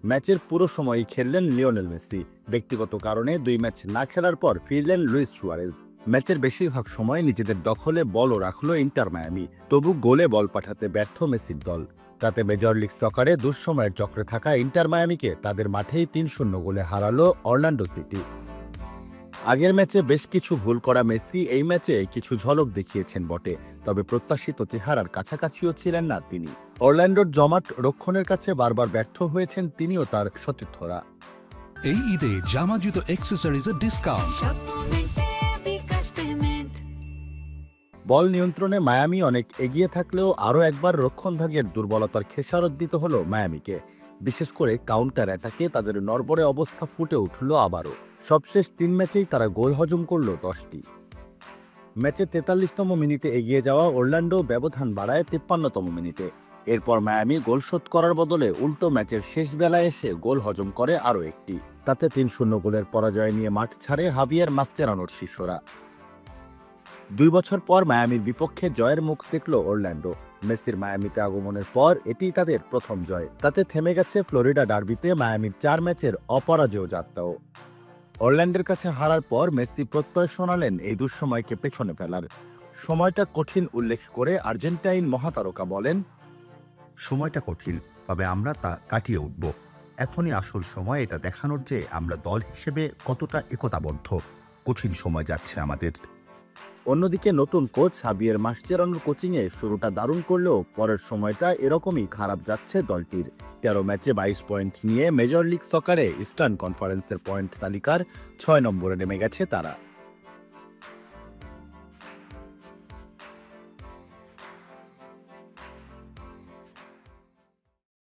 ম্যাচের পুরো সময়ই খেললেন লিওনেল মেসি। ব্যক্তিগত কারণে 2 ম্যাচ না খেলার পর ফিরলেন লুইস সুয়ারেজ। ম্যাচের বেশিরভাগ সময় নিজেদের দখলে বলও রাখল ইন্টার মায়ামি, তবু গোলে বল পাঠাতে ব্যর্থ মেসির দল। তাতে মেজর লিগ সকারে দুঃসময়ের চক্রে থাকা ইন্টার মায়ামিকে তাদের মাঠেই 3-0 গোলে হারালো অরল্যান্ডো সিটি। আগের ম্যাচে বেশ কিছু ভুল করা মেসি এই ম্যাচে কিছু ঝলক দেখিয়েছেন বটে, তবে প্রত্যাশিত চেহারার কাছাকাছিও ছিলেন না তিনি। অরল্যান্ডোর জমাট রক্ষণের কাছে বারবার ব্যর্থ হয়েছেন তিনিও তার সতীর্থরা। এই ঈদে জামা জুতো অ্যাক্সেসরিজের ডিসকাউন্ট। বল নিয়ন্ত্রণে মায়ামি অনেক এগিয়ে থাকলেও আরও একবার রক্ষণভাগের দুর্বলতার খেসারত দিতে হলো মায়ামিকে। বিশেষ করে কাউন্টার অ্যাটাকে তাদের নড়বড়ে অবস্থা ফুটে উঠল আবারও। সবশেষ 3 ম্যাচেই তারা গোল হজম করল 10টি। ম্যাচে 43তম মিনিটে এগিয়ে যাওয়া অরল্যান্ডো ব্যবধান বাড়ায় 53তম মিনিটে। এরপর মায়ামি গোল শোধ করার বদলে উল্টো ম্যাচের শেষ বেলায় এসে গোল হজম করে আরও একটি। তাতে 3-0 গোলের পরাজয় নিয়ে মাঠ ছাড়ে হাভিয়ের মাস্চেরানোর শিষ্যরা। 2 বছর পর মায়ামির বিপক্ষে জয়ের মুখ দেখল অরল্যান্ডো। মেসির মায়ামিতে আগমনের পর এটিই তাদের প্রথম জয়। তাতে থেমে গেছে ফ্লোরিডা ডার্বিতে মায়ামির 4 ম্যাচের অপরাজেয় যাত্রাও। অরল্যান্ডোর কাছে হারার পর মেসি প্রত্যয় শোনালেন এই দুঃসময়কে পেছনে ফেলার। সময়টা কঠিন উল্লেখ করে আর্জেন্টাইন মহাতারকা বলেন, সময়টা কঠিন, তবে আমরা তা কাটিয়ে উঠব। এখনই আসল সময় এটা দেখানোর যে আমরা দল হিসেবে কতটা একতাবদ্ধ। কঠিন সময় যাচ্ছে আমাদের। অন্যদিকে নতুন কোচ হাভিয়ের মাস্চেরানোর কোচিংয়ে শুরুটা দারুণ করলেও পরের সময়টা এরকমই খারাপ যাচ্ছে দলটির। 13 ম্যাচে 22 পয়েন্ট নিয়ে মেজর লিগ সকারে ইস্টার্ন কনফারেন্সের পয়েন্ট তালিকার 6 নম্বরে নেমে গেছে তারা।